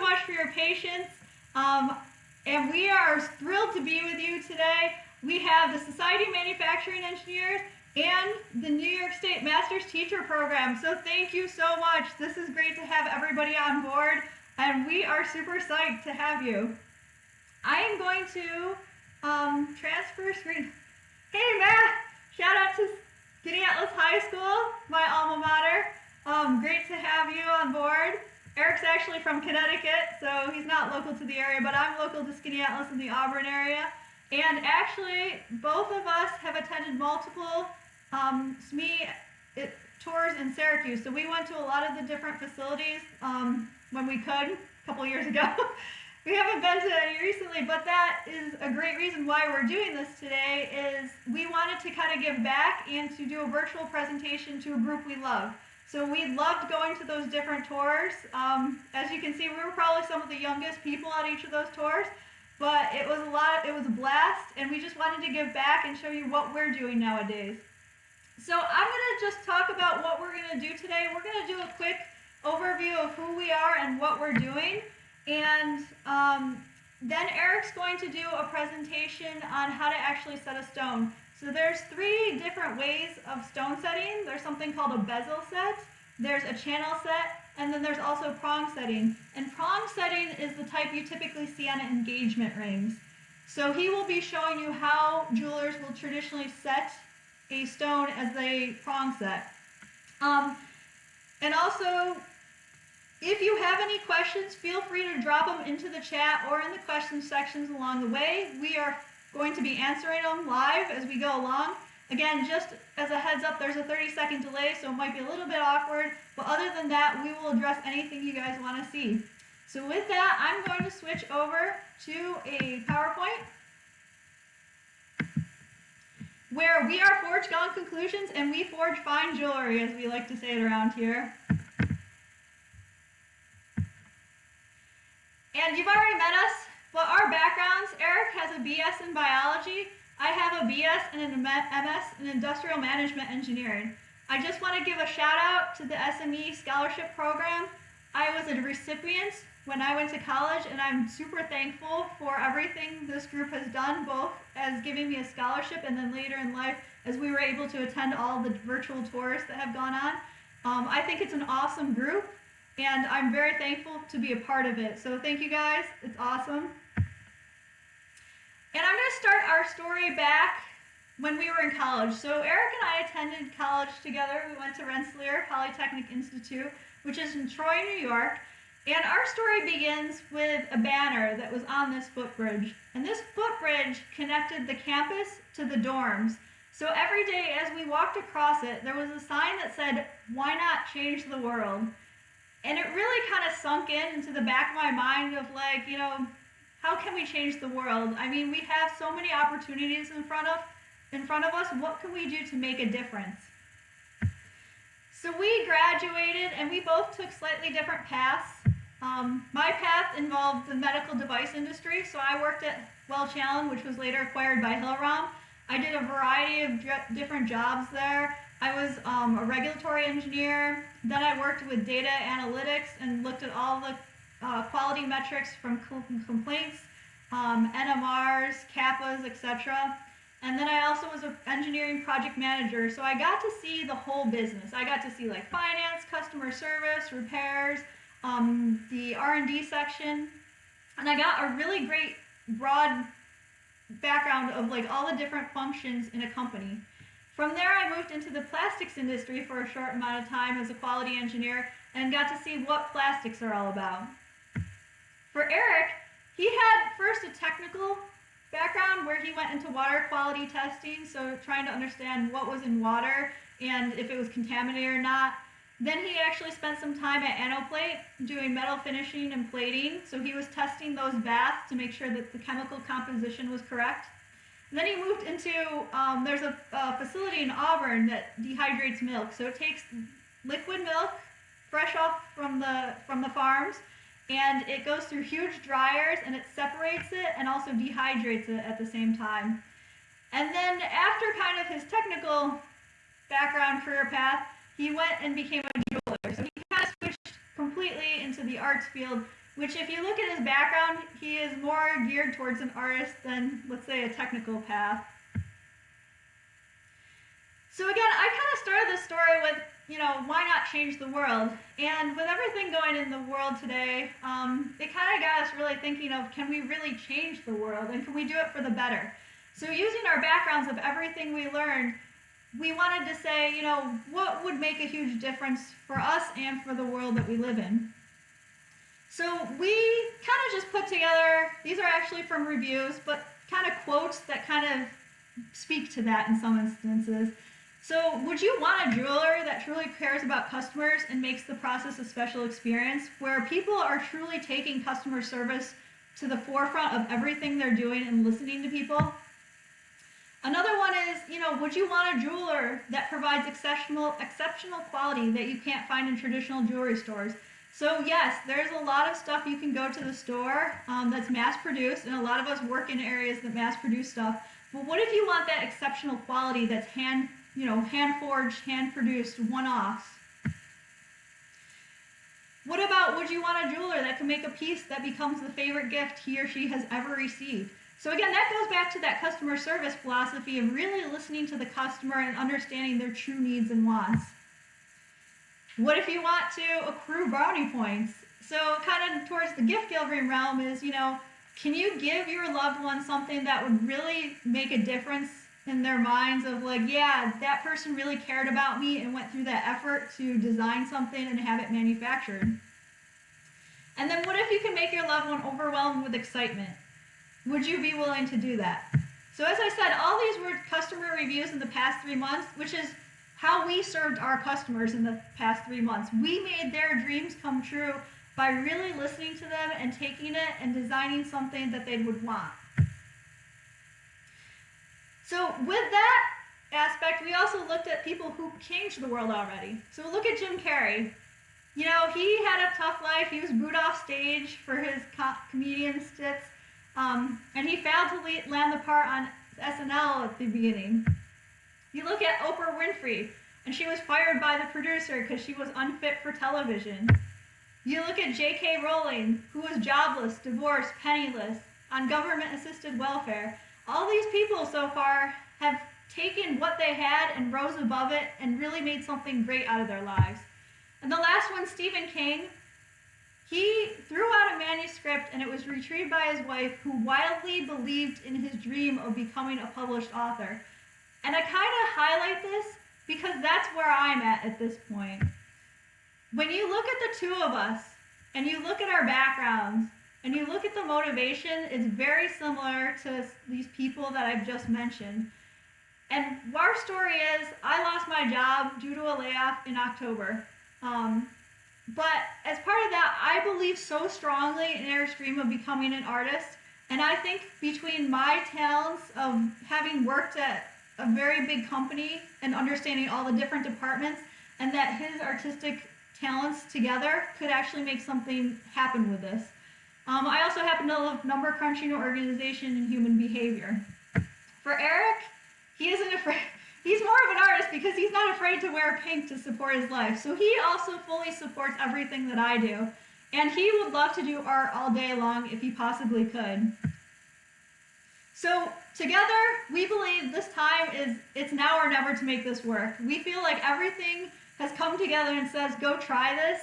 much for your patience. And we are thrilled to be with you today. We have the Society of Manufacturing Engineers and the New York State Master's Teacher Program. So thank you so much. This is great to have everybody on board, and we are super psyched to have you. I am going to transfer screen. Hey Matt, shout out to Skinny Atlas High School, my alma mater. Great to have you on board. Eric's actually from Connecticut, so he's not local to the area, but I'm local to Skinny Atlas in the Auburn area. And actually, both of us have attended multiple SME tours in Syracuse. So we went to a lot of the different facilities when we could, a couple years ago. We haven't been to any recently, but that is a great reason why we're doing this today, is we wanted to kind of give back and to do a virtual presentation to a group we love. So we loved going to those different tours. As you can see, we were probably some of the youngest people at each of those tours, but it was a blast, and we just wanted to give back and show you what we're doing nowadays. So I'm gonna just talk about what we're gonna do today. We're gonna do a quick overview of who we are and what we're doing. And then Eric's going to do a presentation on how to actually set a stone. So there's 3 different ways of stone setting. There's something called a bezel set, there's a channel set, and then there's also prong setting. And prong setting is the type you typically see on engagement rings. So he will be showing you how jewelers will traditionally set a stone as they prong set. And also, if you have any questions, feel free to drop them into the chat or in the questions sections along the way. We are going to be answering them live as we go along. Again, just as a heads up, there's a 30-second delay, so it might be a little bit awkward, but other than that, we will address anything you guys want to see. So with that, I'm going to switch over to a PowerPoint where we are Forge Gone Conclusions, and we forge fine jewelry, as we like to say it around here. And you've already met us, but our backgrounds, Eric has a BS in biology. I have a BS and an MS in industrial management engineering. I just want to give a shout out to the SME scholarship program. I was a recipient when I went to college, and I'm super thankful for everything this group has done, both as giving me a scholarship and then later in life as we were able to attend all the virtual tours that have gone on. I think it's an awesome group, and I'm very thankful to be a part of it. So thank you guys, it's awesome. And I'm going to start our story back when we were in college. So Eric and I attended college together. We went to Rensselaer Polytechnic Institute, which is in Troy, New York. And our story begins with a banner that was on this footbridge. And this footbridge connected the campus to the dorms. So every day as we walked across it, there was a sign that said, "Why not change the world?" And it really kind of sunk into the back of my mind of like, you know, how can we change the world? I mean, we have so many opportunities in front of us. What can we do to make a difference? So we graduated, and we both took slightly different paths. My path involved the medical device industry, so I worked at Welch Allyn, which was later acquired by Hillrom. I did a variety of different jobs there. I was a regulatory engineer. Then I worked with data analytics and looked at all the quality metrics from complaints, NMRs, CAPAs, etc. And then I also was an engineering project manager, so I got to see the whole business. I got to see like finance, customer service, repairs, the R&D section, and I got a really great broad background of like all the different functions in a company. From there, I moved into the plastics industry for a short amount of time as a quality engineer and got to see what plastics are all about. For Eric, he had first a technical background where he went into water quality testing, so trying to understand what was in water and if it was contaminated or not. Then he actually spent some time at Anoplate doing metal finishing and plating, so he was testing those baths to make sure that the chemical composition was correct. And then he moved into, there's a facility in Auburn that dehydrates milk, so it takes liquid milk fresh off from the farms, and it goes through huge dryers, and it separates it and also dehydrates it at the same time. And then after kind of his technical background career path, he went and became a jeweler. So he kind of switched completely into the arts field which if you look at his background, he is more geared towards an artist than, let's say, a technical path. So again, I kind of started this story with, why not change the world? And with everything going in the world today, it kind of got us really thinking of, can we really change the world? And can we do it for the better? So using our backgrounds of everything we learned, we wanted to say, what would make a huge difference for us and for the world that we live in? So we kind of just put together, these are actually from reviews, but kind of quotes that kind of speak to that in some instances. So would you want a jeweler that truly cares about customers and makes the process a special experience, where people are truly taking customer service to the forefront of everything they're doing and listening to people? Another one is, would you want a jeweler that provides exceptional quality that you can't find in traditional jewelry stores? So yes, there's a lot of stuff you can go to the store that's mass-produced, and a lot of us work in areas that mass-produce stuff. But what if you want that exceptional quality that's hand-forged, hand-produced, one-offs? What about, would you want a jeweler that can make a piece that becomes the favorite gift he or she has ever received? So again, that goes back to that customer service philosophy of really listening to the customer and understanding their true needs and wants. What if you want to accrue brownie points? So kind of towards the gift giving realm is, can you give your loved one something that would really make a difference in their minds of like, yeah, that person really cared about me and went through that effort to design something and have it manufactured? And then what if you can make your loved one overwhelmed with excitement? Would you be willing to do that? So as I said, all these were customer reviews in the past 3 months, which is how we served our customers in the past 3 months. We made their dreams come true by really listening to them and taking it and designing something that they would want. So with that aspect, we also looked at people who changed the world already. So look at Jim Carrey. He had a tough life. He was booed off stage for his comedian skits. And he failed to land the part on SNL at the beginning. You look at Oprah Winfrey, and she was fired by the producer because she was unfit for television. You look at J.K. Rowling, who was jobless, divorced, penniless, on government-assisted welfare. All these people so far have taken what they had and rose above it and really made something great out of their lives. And the last one, Stephen King, he threw out a manuscript and it was retrieved by his wife, who wildly believed in his dream of becoming a published author. And I kind of highlight this because that's where I'm at this point. When you look at the two of us and you look at our backgrounds and you look at the motivation, it's very similar to these people that I've just mentioned. And our story is, I lost my job due to a layoff in October. But as part of that, I believe so strongly in Eric's dream of becoming an artist. And I think between my talents of having worked at a very big company and understanding all the different departments, and that his artistic talents together could actually make something happen with this. I also happen to love number crunching, organization, and human behavior. For Eric, he isn't afraid. He's more of an artist because he's not afraid to wear pink to support his life. So he also fully supports everything that I do. And he would love to do art all day long if he possibly could. So together, we believe this time it's now or never to make this work. We feel like everything has come together and says, go try this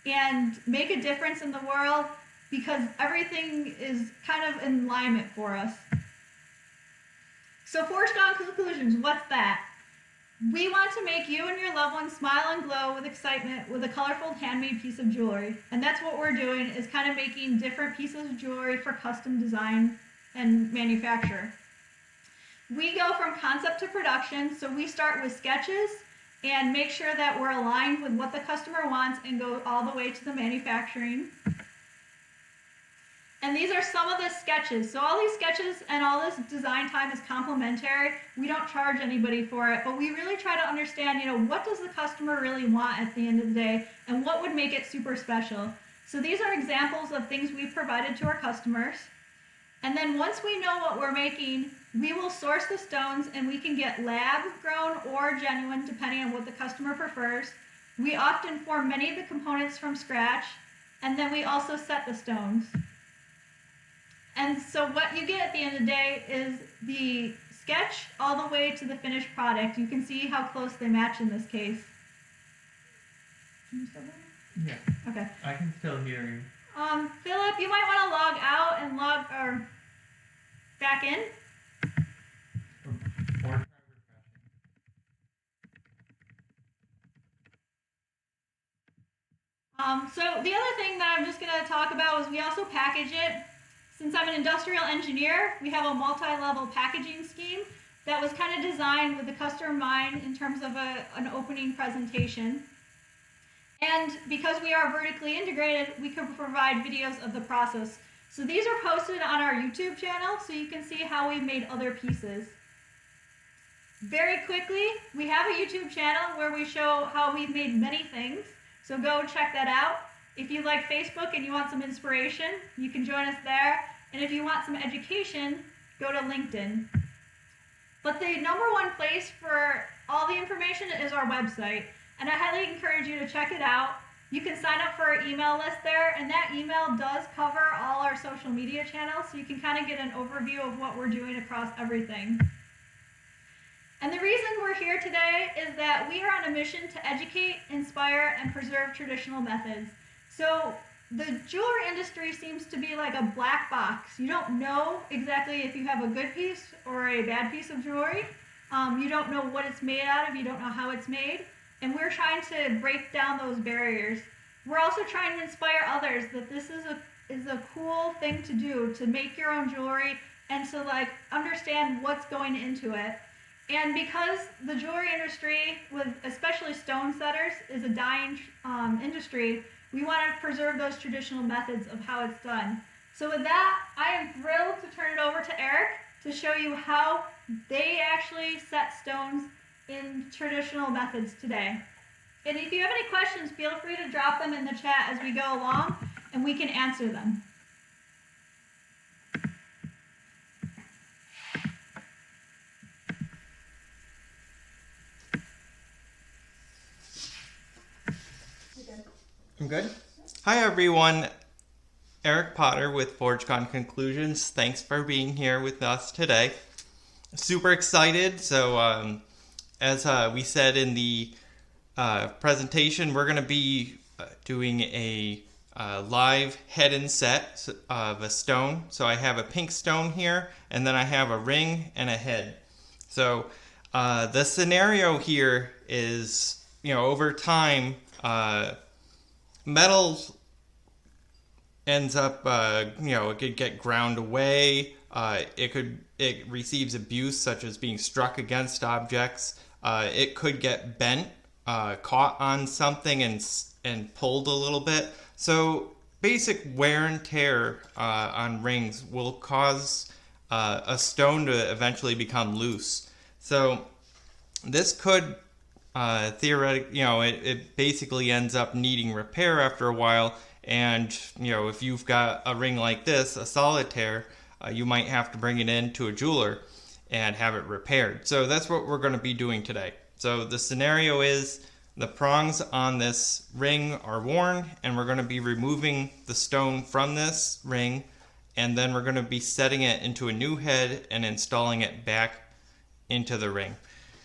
and make a difference in the world, because everything is kind of in alignment for us. So 4 strong conclusions, what's that? We want to make you and your loved ones smile and glow with excitement with a colorful handmade piece of jewelry. And that's what we're doing, is kind of making different pieces of jewelry for custom design and manufacture. We go from concept to production, so we start with sketches and make sure that we're aligned with what the customer wants and go all the way to the manufacturing. And these are some of the sketches. So all these sketches and all this design time is complimentary. We don't charge anybody for it, but we really try to understand, what does the customer really want at the end of the day and what would make it super special. So these are examples of things we've provided to our customers. And then once we know what we're making, we will source the stones and we can get lab grown or genuine depending on what the customer prefers. We often form many of the components from scratch. and then we also set the stones. And so what you get at the end of the day is the sketch all the way to the finished product. You can see how close they match in this case. Can you still hear me? Yeah. Okay. I can still hear you. Philip, you might want to log out and log or back in. Or try refreshing. So the other thing that I'm just going to talk about is we also package it. Since I'm an industrial engineer, we have a multi-level packaging scheme that was kind of designed with the customer in mind in terms of an opening presentation. And because we are vertically integrated, we can provide videos of the process. So these are posted on our YouTube channel, so you can see how we made other pieces. Very quickly, we have a YouTube channel where we show how we've made many things. So go check that out. If you like Facebook and you want some inspiration, you can join us there. And if you want some education, go to LinkedIn. But the number one place for all the information is our website. And I highly encourage you to check it out. You can sign up for our email list there, and that email does cover all our social media channels, so you can kind of get an overview of what we're doing across everything. And the reason we're here today is that we are on a mission to educate, inspire, and preserve traditional methods. So the jewelry industry seems to be like a black box. You don't know exactly if you have a good piece or a bad piece of jewelry. You don't know what it's made out of. You don't know how it's made. And we're trying to break down those barriers. We're also trying to inspire others that this is a cool thing to do, to make your own jewelry and to like understand what's going into it. And because the jewelry industry, with especially stone setters, is a dying industry, we want to preserve those traditional methods of how it's done. So with that, I am thrilled to turn it over to Eric to show you how they actually set stones in traditional methods today. And if you have any questions, feel free to drop them in the chat as we go along, and we can answer them. I'm good. Hi everyone, Eric Potter with ForgeCon Conclusions. Thanks for being here with us today. Super excited. So as we said in the presentation, we're going to be doing a live head-in set of a stone. So I have a pink stone here, and then I have a ring and a head. So the scenario here is, over time, metal ends up, it could get ground away. It receives abuse, such as being struck against objects. It could get bent, caught on something and pulled a little bit. So basic wear and tear on rings will cause a stone to eventually become loose. So this could theoretically, it basically ends up needing repair after a while. And, if you've got a ring like this, a solitaire, you might have to bring it in to a jeweler and have it repaired. So that's what we're going to be doing today. So the scenario is the prongs on this ring are worn, and we're going to be removing the stone from this ring, and then we're going to be setting it into a new head and installing it back into the ring.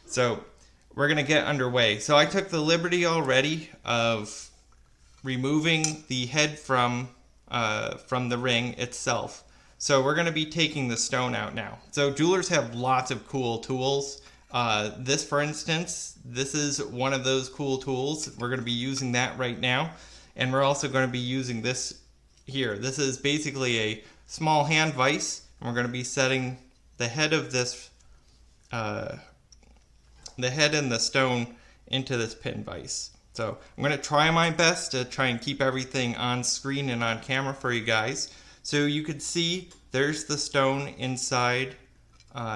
So we're going to get underway. So I took the liberty already of removing the head from the ring itself. So we're going to be taking the stone out now. So jewelers have lots of cool tools. This, for instance, this is one of those cool tools. We're going to be using that right now. And we're also going to be using this here. This is basically a small hand vise. And we're going to be setting the head of this the head and the stone into this pin vise. So I'm going to try my best to try and keep everything on screen and on camera for you guys. So you could see there's the stone inside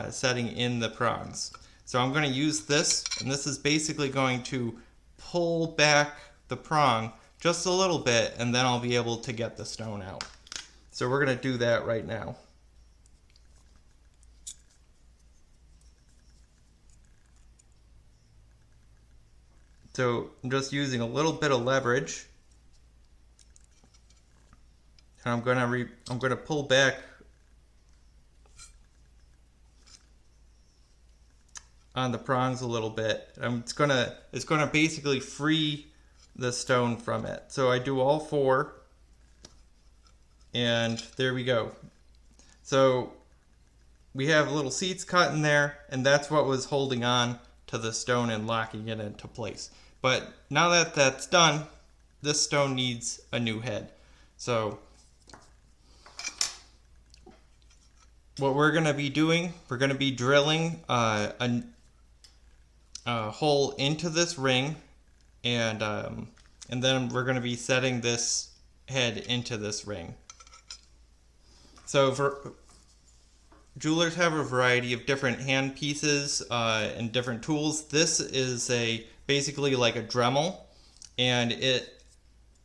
setting in the prongs. So I'm going to use this, and this is basically going to pull back the prong just a little bit, and then I'll be able to get the stone out. So we're going to do that right now. So I'm just using a little bit of leverage. And I'm gonna pull back on the prongs a little bit. It's gonna basically free the stone from it. So I do all four, and there we go. So we have little seats cut in there, and that's what was holding on to the stone and locking it into place. But now that that's done, this stone needs a new head. So what we're going to be doing, we're going to be drilling a hole into this ring, and then we're going to be setting this head into this ring. So jewelers have a variety of different hand pieces and different tools. This is basically like a Dremel, and it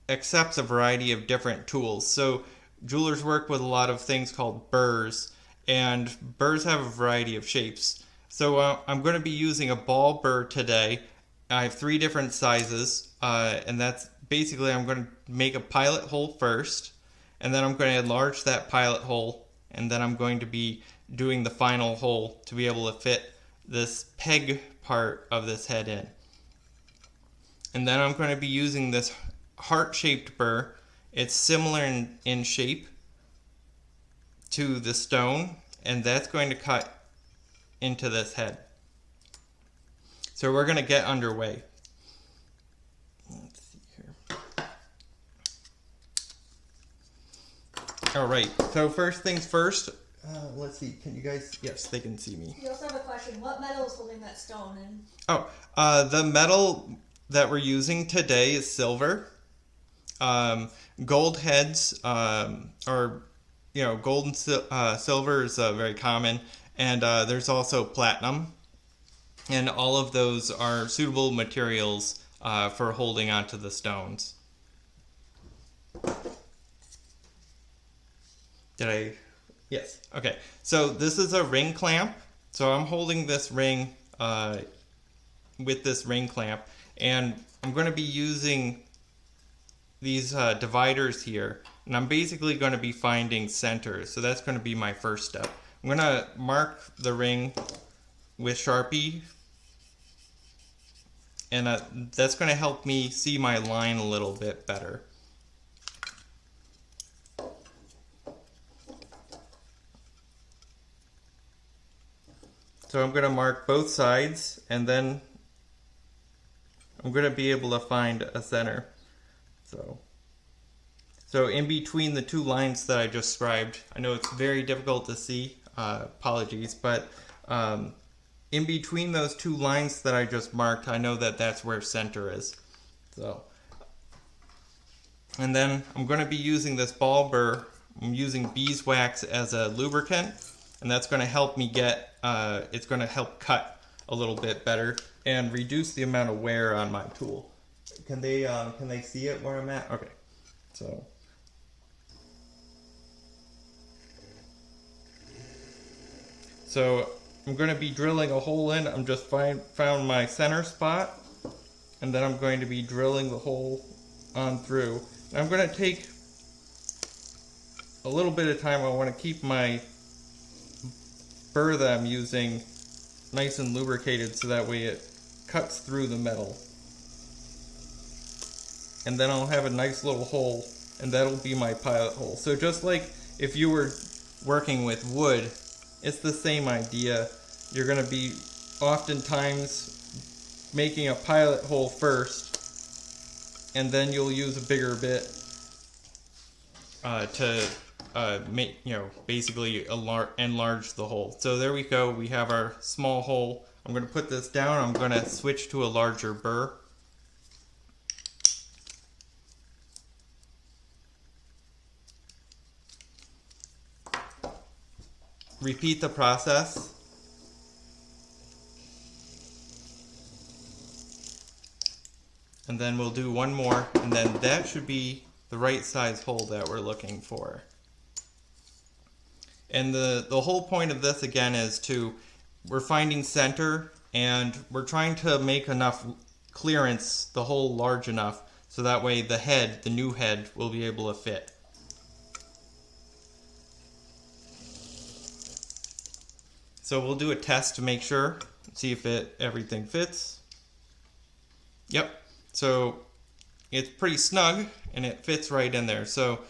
accepts a variety of different tools. So jewelers work with a lot of things called burrs, and burrs have a variety of shapes. So I'm going to be using a ball burr today. I have 3 different sizes, and that's basically, I'm going to make a pilot hole first, and then I'm going to enlarge that pilot hole, and then I'm going to be doing the final hole to be able to fit this peg part of this head in. And then I'm going to be using this heart-shaped burr. It's similar in shape to the stone, and that's going to cut into this head. So we're going to get underway. Let's see here. All right, so first things first, let's see, can you guys, yes, they can see me. We also have a question. What metal is holding that stone in? Oh, the metal that we're using today is silver. Gold heads are, gold and silver is very common, and there's also platinum, and all of those are suitable materials for holding onto the stones. Yes, okay. So this is a ring clamp. So I'm holding this ring with this ring clamp, and I'm going to be using these dividers here, and I'm basically going to be finding centers. So that's going to be my first step. I'm going to mark the ring with Sharpie, and that's going to help me see my line a little bit better. So I'm going to mark both sides, and then I'm going to be able to find a center. So in between the 2 lines that I just described, I know it's very difficult to see, apologies, but in between those 2 lines that I just marked, I know that that's where center is. So, and then I'm going to be using this ball burr. I'm using beeswax as a lubricant, and that's going to help me get, it's going to help cut a little bit better and reduce the amount of wear on my tool. Can they see it where I'm at? Okay, so I'm going to be drilling a hole in. I'm just found my center spot, and then I'm going to be drilling the hole on through. And I'm going to take a little bit of time. I want to keep my burr that I'm using nice and lubricated so that way it cuts through the metal. And then I'll have a nice little hole, and that'll be my pilot hole. So just like if you were working with wood, it's the same idea. You're going to be oftentimes making a pilot hole first, and then you'll use a bigger bit to make, basically enlarge the hole. So there we go. We have our small hole. I'm going to put this down. I'm going to switch to a larger burr. Repeat the process. And then we'll do one more, and then that should be the right size hole that we're looking for. And the whole point of this again is we're finding center, and we're trying to make enough clearance, the hole large enough, so that way the new head will be able to fit. So we'll do a test to make sure, see if everything fits. Yep, so it's pretty snug and it fits right in there. So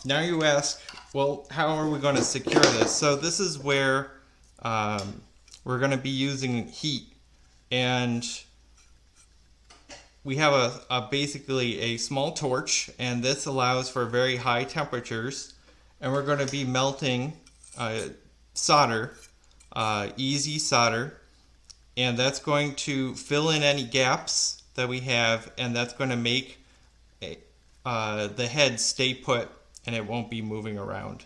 now you ask, well, how are we going to secure this? So this is where we're going to be using heat, and we have basically a small torch, and this allows for very high temperatures, and we're going to be melting solder, easy solder, and that's going to fill in any gaps that we have, and that's going to make the head stay put, and it won't be moving around.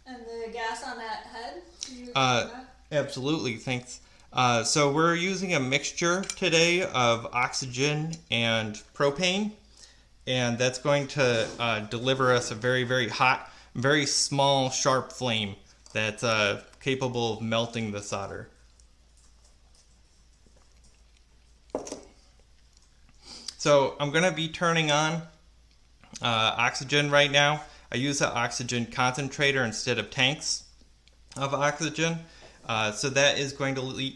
And the gas on that head? Absolutely, thanks. So we're using a mixture today of oxygen and propane, and that's going to deliver us a very, very hot, very small, sharp flame that's capable of melting the solder. So I'm going to be turning on oxygen right now. I use an oxygen concentrator instead of tanks of oxygen. So that is going to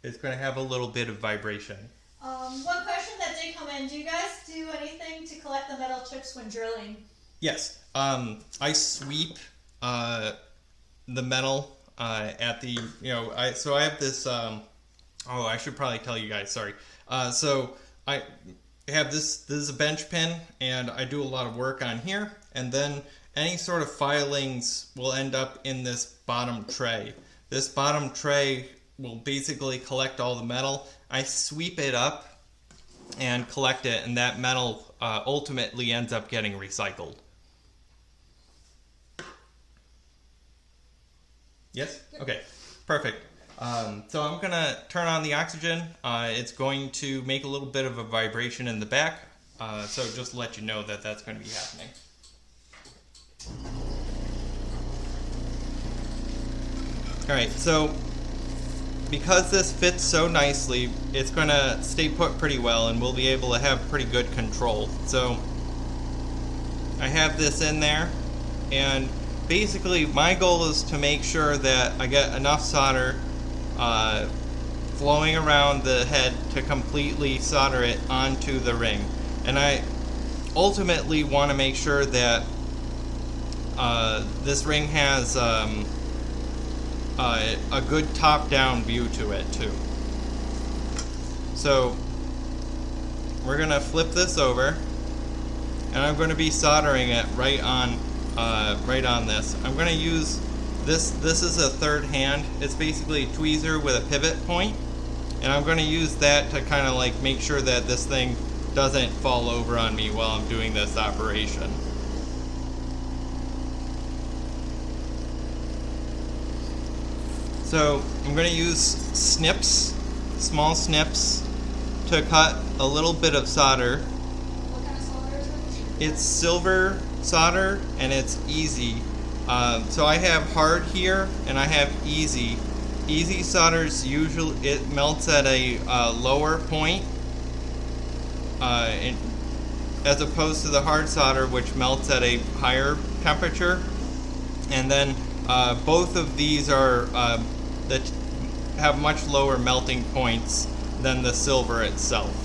it's going to have a little bit of vibration. One question that did come in: do you guys do anything to collect the metal chips when drilling? Yes, I sweep the metal at the so I have this. I should probably tell you guys. Sorry. So I have this. This is a bench pin, and I do a lot of work on here, and then any sort of filings will end up in this bottom tray. This bottom tray will basically collect all the metal. I sweep it up and collect it, and that metal ultimately ends up getting recycled. Yes? Okay, perfect. So I'm going to turn on the oxygen. It's going to make a little bit of a vibration in the back, so just to let you know that that's going to be happening. Alright, so because this fits so nicely, it's going to stay put pretty well, and we'll be able to have pretty good control. So I have this in there, and basically my goal is to make sure that I get enough solder flowing around the head to completely solder it onto the ring. And I ultimately want to make sure that this ring has a good top-down view to it too. So we're going to flip this over, and I'm going to be soldering it right on this. I'm going to use this is a third hand. It's basically a tweezer with a pivot point, and I'm going to use that to kind of like make sure that this thing doesn't fall over on me while I'm doing this operation. So I'm going to use snips, small snips, to cut a little bit of solder. What kind of solder is it? It's silver solder, and it's easy. So I have hard here, and I have easy. Easy solders usually it melts at a lower point, as opposed to the hard solder, which melts at a higher temperature. And then both of these are that have much lower melting points than the silver itself.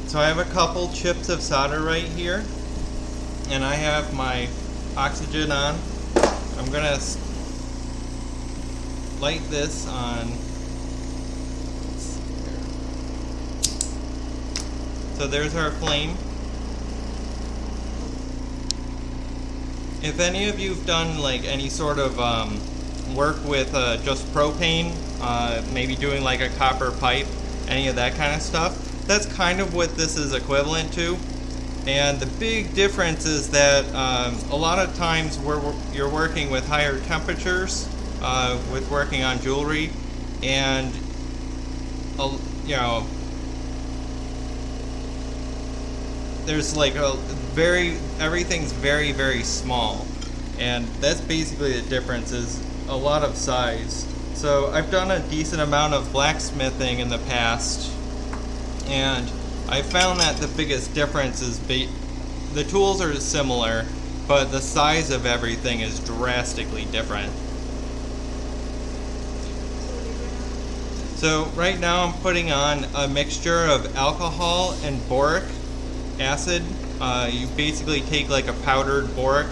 So I have a couple chips of solder right here, and I have my oxygen on. I'm gonna light this on. So there's our flame. If any of you've done like any sort of work with just propane, maybe doing like a copper pipe, any of that kind of stuff, that's kind of what this is equivalent to. And the big difference is that a lot of times you're working with higher temperatures with working on jewelry, and you know, there's like everything's very, very small. And that's basically the difference, is a lot of size. So I've done a decent amount of blacksmithing in the past, and I found that the biggest difference is the tools are similar, but the size of everything is drastically different. So right now I'm putting on a mixture of alcohol and boric acid. You basically take like a powdered boric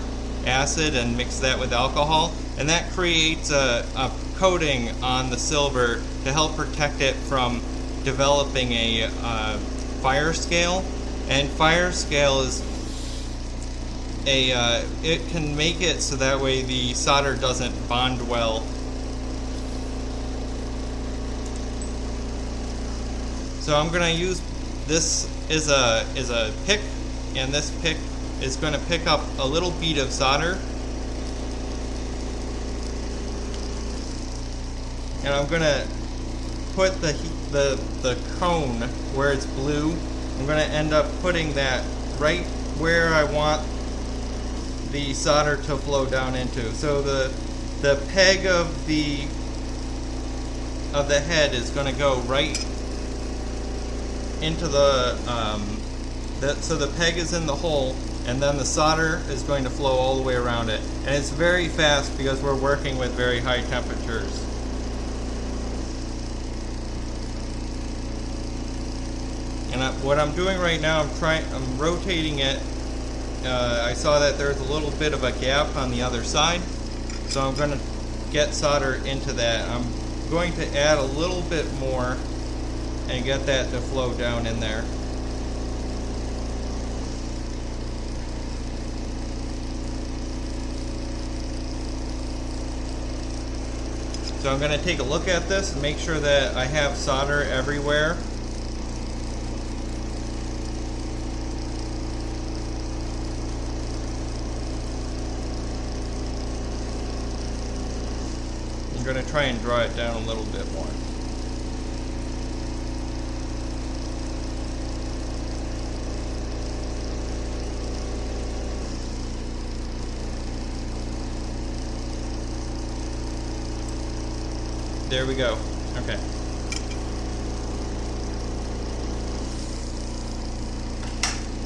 acid and mix that with alcohol, and that creates a coating on the silver to help protect it from developing a fire scale. And fire scale is it can make it so that way the solder doesn't bond well. So I'm going to use this is a pick, and this pick is going to pick up a little bead of solder, and I'm going to put the cone where it's blue. I'm going to end up putting that right where I want the solder to flow down into. So the peg of the head is going to go right into so the peg is in the hole, and then the solder is going to flow all the way around it. And it's very fast because we're working with very high temperatures. And what I'm doing right now, I'm rotating it. I saw that there's a little bit of a gap on the other side, so I'm going to get solder into that. I'm going to add a little bit more and get that to flow down in there. So I'm going to take a look at this and make sure that I have solder everywhere. I'm going to try and draw it down a little bit more. There we go. Okay.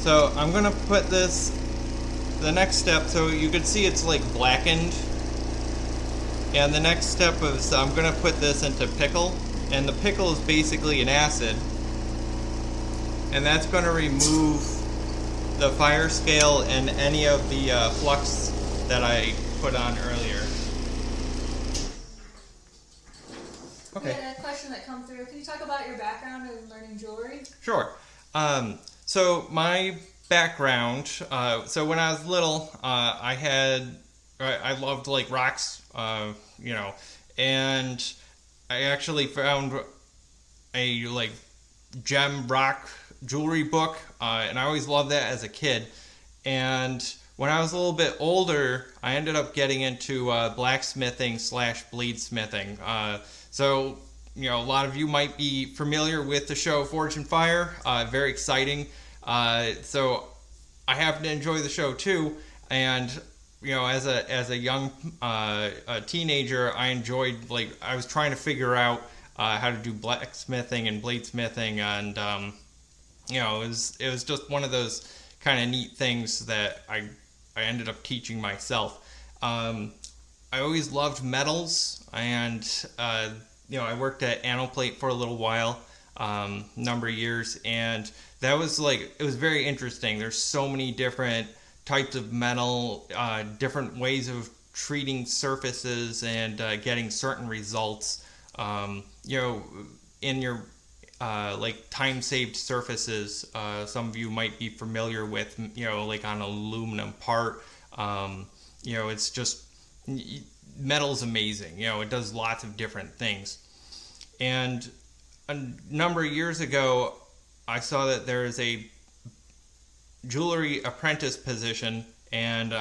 So I'm gonna put this, the next step, so you can see it's like blackened. And the next step is I'm gonna put this into pickle, and the pickle is basically an acid, and that's gonna remove the fire scale and any of the flux that I put on earlier. Okay. We had a question that come through. Can you talk about your background in learning jewelry? Sure. So my background, so when I was little, I loved like rocks, and I actually found a like gem rock jewelry book, and I always loved that as a kid. And when I was a little bit older, I ended up getting into blacksmithing / bladesmithing. So, a lot of you might be familiar with the show Forge and Fire. Very exciting. So I happen to enjoy the show too. And, as a young teenager, I enjoyed, I was trying to figure out how to do blacksmithing and bladesmithing. And, it was just one of those kind of neat things that I ended up teaching myself. I always loved metals, and I worked at Anoplate for a little while, number of years, and that was it was very interesting. There's so many different types of metal, different ways of treating surfaces and getting certain results. In your time-saved surfaces, some of you might be familiar with, like on an aluminum part. It's just, metal's amazing. It does lots of different things. And a number of years ago, I saw that there is a jewelry apprentice position, and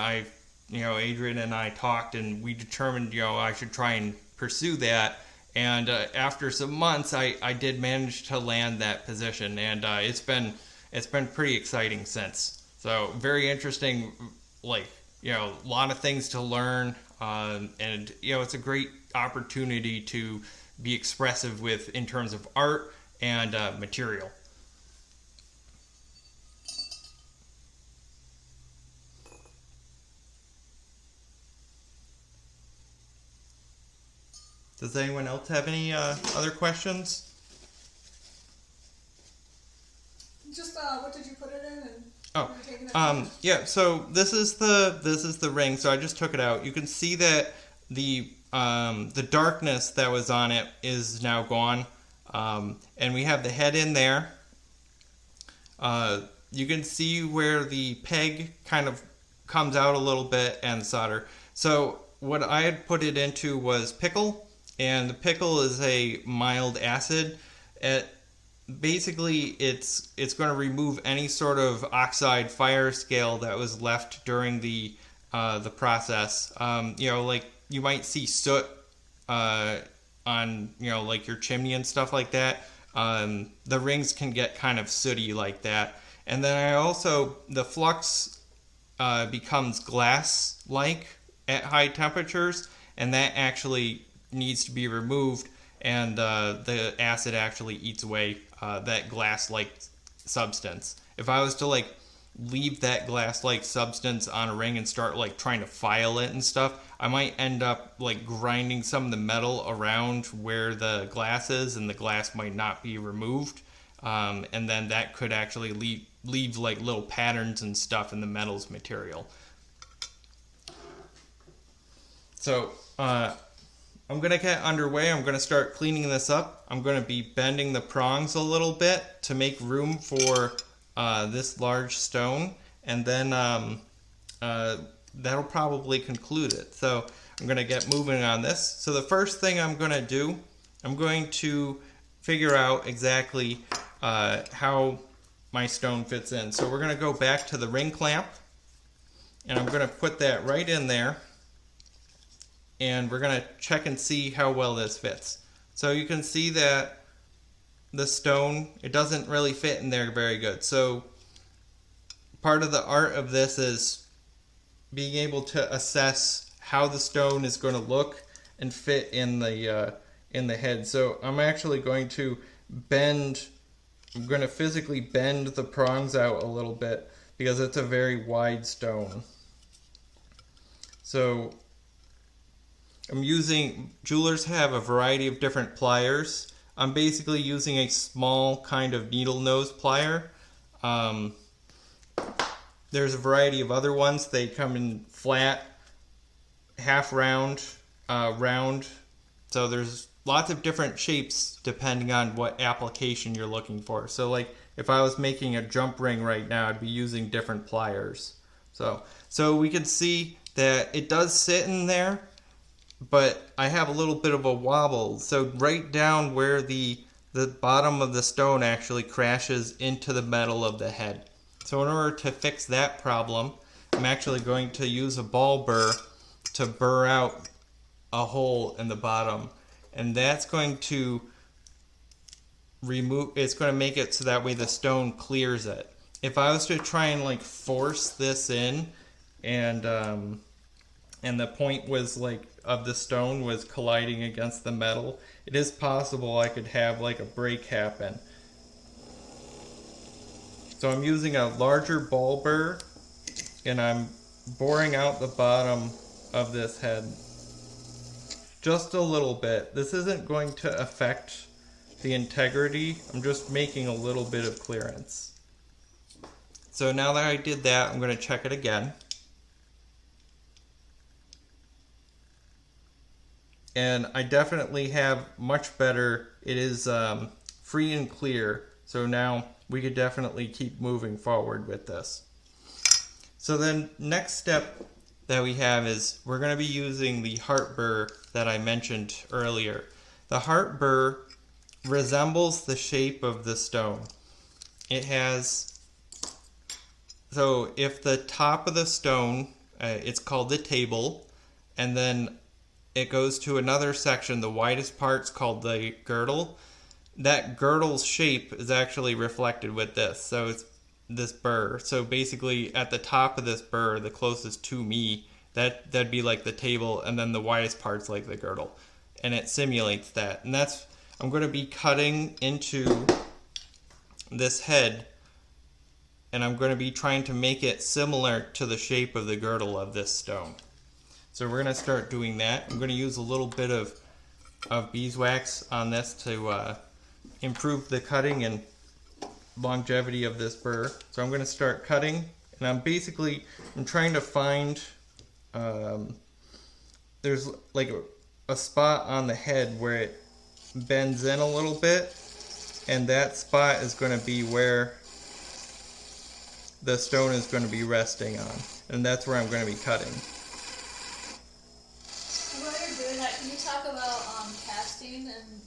Adrian and I talked, and we determined, I should try and pursue that. And after some months, I did manage to land that position, and it's been pretty exciting since. So very interesting, like, a lot of things to learn, and it's a great opportunity to be expressive with in terms of art and material. Does anyone else have any other questions? Just what did you put it in? And Oh, you were taking it out? yeah. So this is the ring. So I just took it out. You can see that the darkness that was on it is now gone, and we have the head in there. You can see where the peg kind of comes out a little bit and solder. So what I had put it into was pickle, and the pickle is a mild acid. Basically, it's going to remove any sort of oxide fire scale that was left during the process. Like you might see soot on like your chimney and stuff like that. The rings can get kind of sooty like that. And then the flux becomes glass-like at high temperatures, and that actually needs to be removed, and the acid actually eats away that glass-like substance. If I was to leave that glass-like substance on a ring and start trying to file it and stuff, I might end up grinding some of the metal around where the glass is, and the glass might not be removed, and then that could actually leave little patterns and stuff in the metal's material. So I'm going to get underway. I'm going to start cleaning this up. I'm going to be bending the prongs a little bit to make room for this large stone, and then that'll probably conclude it. So I'm going to get moving on this. So the first thing I'm going to do, I'm going to figure out exactly how my stone fits in. So we're going to go back to the ring clamp, and I'm going to put that right in there. And we're going to check and see how well this fits. So you can see that the stone, it doesn't really fit in there very good. So part of the art of this is being able to assess how the stone is going to look and fit in the head. So I'm actually going to physically bend the prongs out a little bit because it's a very wide stone. So jewelers have a variety of different pliers. I'm basically using a small kind of needle nose plier. There's a variety of other ones. They come in flat, half round, round. So there's lots of different shapes depending on what application you're looking for. So if I was making a jump ring right now, I'd be using different pliers. So we can see that it does sit in there, but I have a little bit of a wobble. So right down where the bottom of the stone actually crashes into the metal of the head. So in order to fix that problem, I'm actually going to use a ball burr to burr out a hole in the bottom. And that's going to it's going to make it so that way the stone clears it. If I was to try and force this in, and the point was of the stone was colliding against the metal, it is possible I could have a break happen. So I'm using a larger ball burr, and I'm boring out the bottom of this head just a little bit. This isn't going to affect the integrity. I'm just making a little bit of clearance. So now that I did that, I'm going to check it again. And I definitely have much better, it is free and clear. So now we could definitely keep moving forward with this. So then next step that we have is we're going to be using the heart burr that I mentioned earlier. The heart burr resembles the shape of the stone. It has, so if the top of the stone, it's called the table, and then it goes to another section. The widest part's called the girdle. That girdle's shape is actually reflected with this. So it's this burr. So basically at the top of this burr, the closest to me, that'd be like the table, and then the widest part's like the girdle. And it simulates that. And that's, I'm going to be cutting into this head, and I'm going to be trying to make it similar to the shape of the girdle of this stone. So we're going to start doing that. I'm going to use a little bit of beeswax on this to improve the cutting and longevity of this burr. So I'm going to start cutting, and I'm trying to find, there's like a spot on the head where it bends in a little bit, and that spot is going to be where the stone is going to be resting on, and that's where I'm going to be cutting. While you're doing that, can you talk about casting? And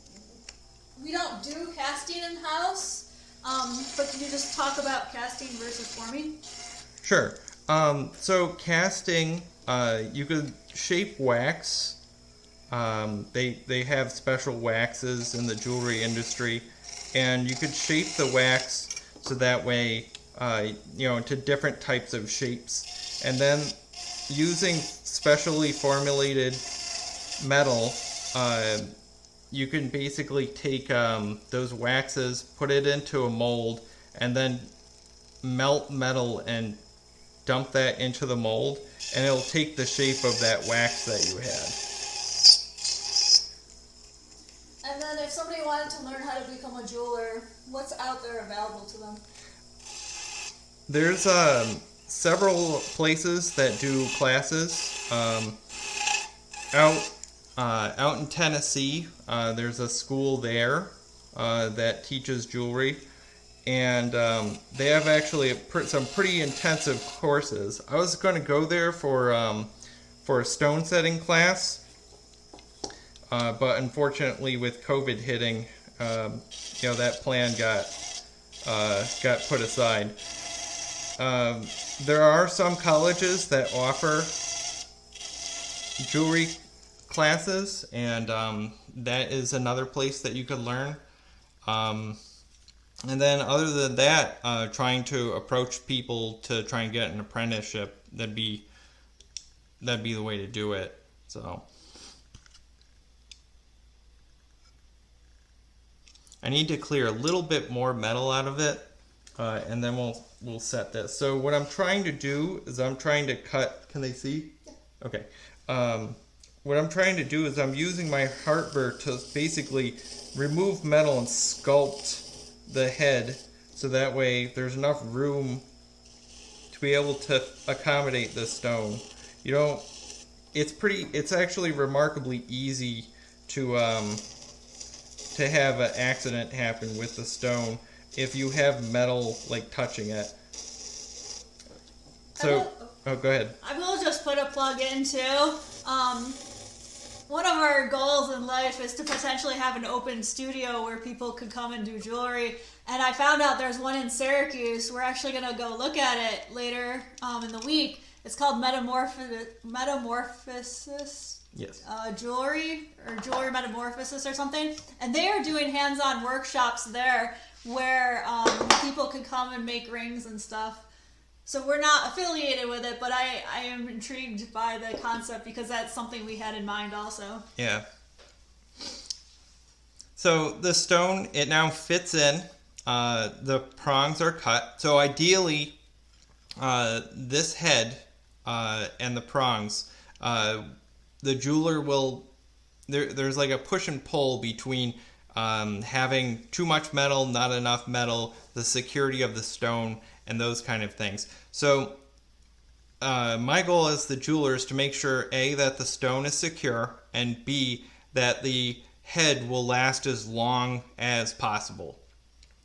we don't do casting in house, but can you just talk about casting versus forming? Sure. So casting, you could shape wax. They have special waxes in the jewelry industry, and you could shape the wax so that way, into different types of shapes. And then using specially formulated metal, you can basically take those waxes, put it into a mold, and then melt metal and dump that into the mold, and it'll take the shape of that wax that you had. And then if somebody wanted to learn how to become a jeweler, what's out there available to them? There's several places that do classes. Out in Tennessee, there's a school there that teaches jewelry, and they have actually some pretty intensive courses. I was going to go there for a stone setting class, but unfortunately with COVID hitting, that plan got put aside. There are some colleges that offer jewelry classes, and that is another place that you could learn. And then other than that, trying to approach people to try and get an apprenticeship, that'd be the way to do it. So I need to clear a little bit more metal out of it, and then we'll set this. So what I'm trying to do is I'm trying to cut. Can they see? Okay. What I'm trying to do is I'm using my heart burr to basically remove metal and sculpt the head, so that way there's enough room to be able to accommodate the stone. It's actually remarkably easy to have an accident happen with the stone if you have metal like touching it. So, go ahead. I will just put a plug in too. One of our goals in life is to potentially have an open studio where people could come and do jewelry. And I found out there's one in Syracuse. We're actually going to go look at it later in the week. It's called Metamorphosis. Yes. Jewelry or Jewelry Metamorphosis or something. And they are doing hands-on workshops there where people could come and make rings and stuff. So we're not affiliated with it, but I am intrigued by the concept because that's something we had in mind also. Yeah. So the stone, it now fits in. The prongs are cut. So ideally, this head and the prongs, the jeweler will... There's like a push and pull between having too much metal, not enough metal, the security of the stone, and those kind of things. So my goal as the jeweler is to make sure, A, that the stone is secure, and B, that the head will last as long as possible,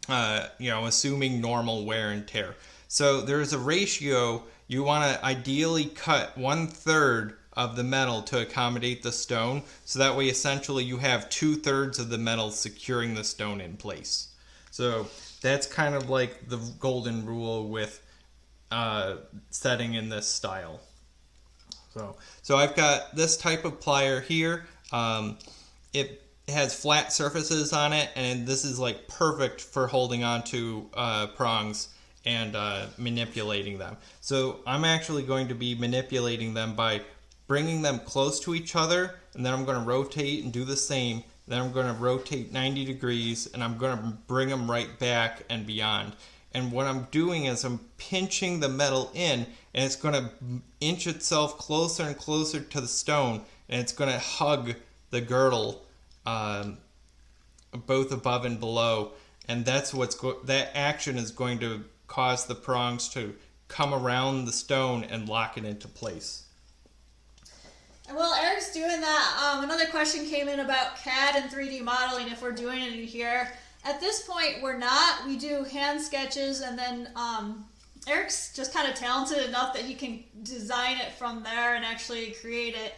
assuming normal wear and tear. So there's a ratio. You want to ideally cut 1/3 of the metal to accommodate the stone, so that way essentially you have 2/3 of the metal securing the stone in place. So that's kind of like the golden rule with setting in this style. So I've got this type of plier here. It has flat surfaces on it, and this is like perfect for holding on to prongs and manipulating them. So I'm actually going to be manipulating them by bringing them close to each other, and then I'm going to rotate and do the same. Then I'm going to rotate 90 degrees, and I'm going to bring them right back and beyond. And what I'm doing is I'm pinching the metal in, and it's going to inch itself closer and closer to the stone, and it's going to hug the girdle, both above and below. And that's that action is going to cause the prongs to come around the stone and lock it into place. Well, Eric's doing that. Another question came in about CAD and 3D modeling, if we're doing it in here. At this point, we're not. We do hand sketches, and then Eric's just kind of talented enough that he can design it from there and actually create it.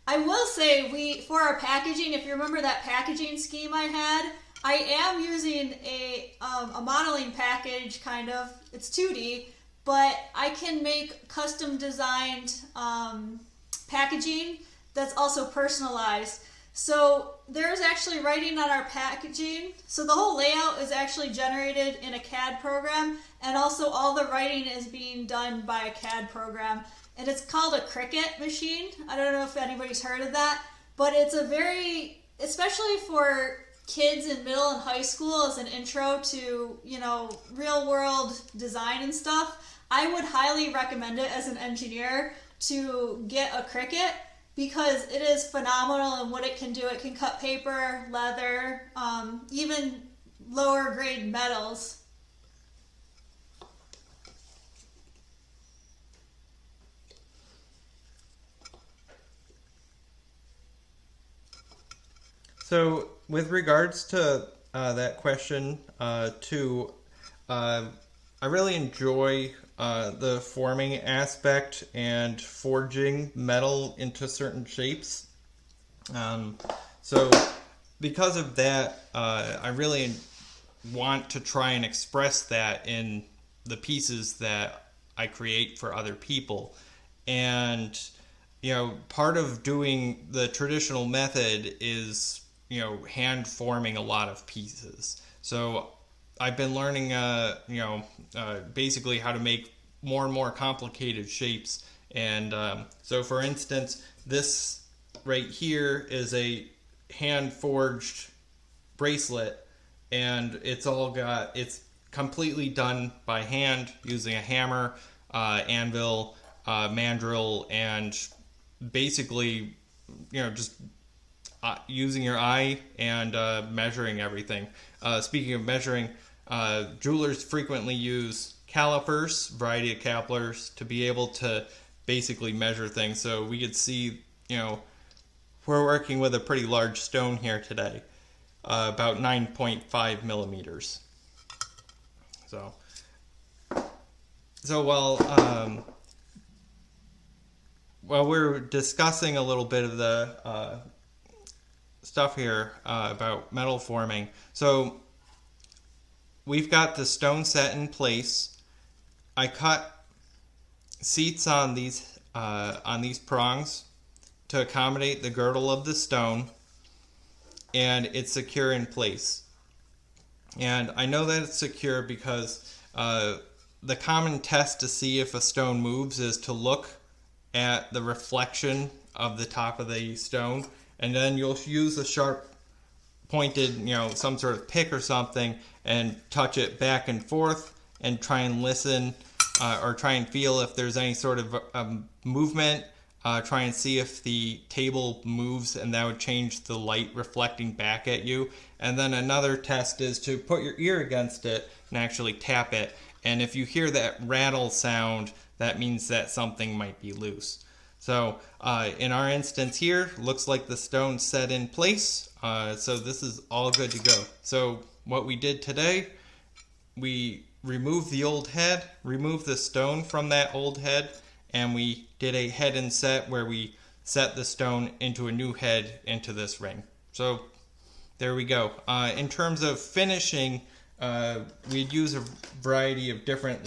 I will say, for our packaging, if you remember that packaging scheme I had, I am using a modeling package, kind of. It's 2D, but I can make custom designed packaging that's also personalized. So there's actually writing on our packaging. So the whole layout is actually generated in a CAD program, and also all the writing is being done by a CAD program. And it's called a Cricut machine. I don't know if anybody's heard of that, but it's especially for kids in middle and high school as an intro to, real world design and stuff, I would highly recommend it as an engineer to get a Cricut, because it is phenomenal in what it can do. It can cut paper, leather, even lower grade metals. So with regards to that question, too, I really enjoy the forming aspect and forging metal into certain shapes. So because of that, I really want to try and express that in the pieces that I create for other people. And, part of doing the traditional method is, hand forming a lot of pieces. So I've been learning, basically how to make more and more complicated shapes. And so, for instance, this right here is a hand-forged bracelet, and it's completely done by hand using a hammer, anvil, mandrel, and basically, just using your eye and measuring everything. Speaking of measuring, jewelers frequently use calipers, variety of calipers, to be able to basically measure things. So we could see, we're working with a pretty large stone here today, about 9.5 millimeters. So while we're discussing a little bit of the stuff here about metal forming, so we've got the stone set in place. I cut seats on these prongs to accommodate the girdle of the stone, and it's secure in place. And I know that it's secure because the common test to see if a stone moves is to look at the reflection of the top of the stone, and then you'll use a sharp pointed, some sort of pick or something, and touch it back and forth and try and listen or try and feel if there's any sort of movement. Try and see if the table moves, and that would change the light reflecting back at you. And then another test is to put your ear against it and actually tap it. And if you hear that rattle sound, that means that something might be loose. So in our instance here, looks like the stone's set in place. So this is all good to go. So what we did today, we removed the old head, removed the stone from that old head, and we did a head and set where we set the stone into a new head into this ring. So there we go. In terms of finishing, we'd use a variety of different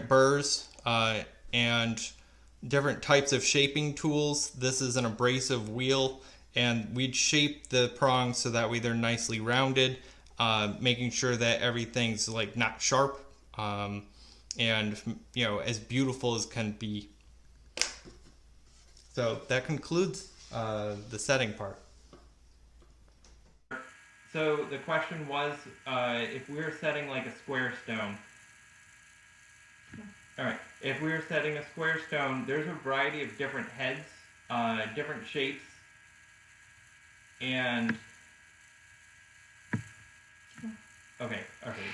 burrs and different types of shaping tools. This is an abrasive wheel, and we'd shape the prongs so that way they're nicely rounded, making sure that everything's like not sharp, and as beautiful as can be. So that concludes the setting part. So the question was, if we were setting like a square stone. All right, if we were setting a square stone, there's a variety of different heads, different shapes, and okay,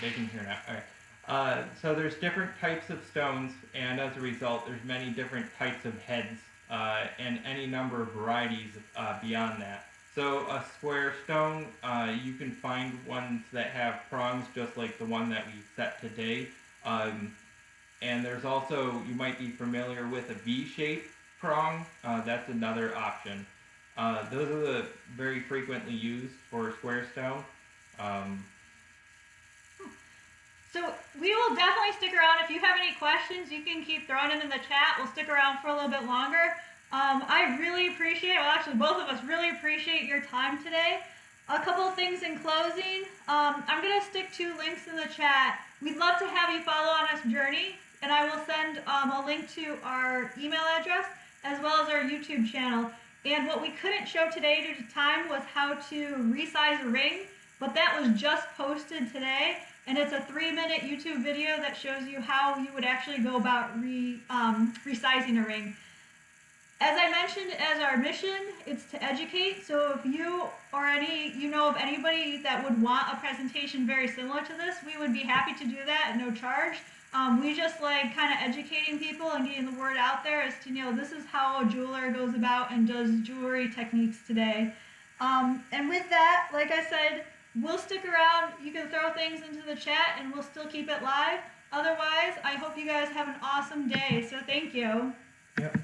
they can hear now. All right. So there's different types of stones, and as a result, there's many different types of heads, and any number of varieties beyond that. So a square stone, you can find ones that have prongs just like the one that we set today. And there's also, you might be familiar with a V-shaped prong. That's another option. Those are the very frequently used for square stone. So we will definitely stick around. If you have any questions, you can keep throwing them in the chat. We'll stick around for a little bit longer. I really appreciate, well actually both of us really appreciate your time today. A couple of things in closing. I'm going to stick 2 links in the chat. We'd love to have you follow on this journey, and I will send a link to our email address as well as our YouTube channel. And what we couldn't show today due to time was how to resize a ring, but that was just posted today, and it's a 3-minute YouTube video that shows you how you would actually go about resizing a ring. As I mentioned, as our mission, it's to educate. So if you or you know of anybody that would want a presentation very similar to this, we would be happy to do that at no charge. We just like kind of educating people and getting the word out there as to, this is how a jeweler goes about and does jewelry techniques today. And with that, like I said, we'll stick around. You can throw things into the chat and we'll still keep it live. Otherwise, I hope you guys have an awesome day. So thank you. Yep.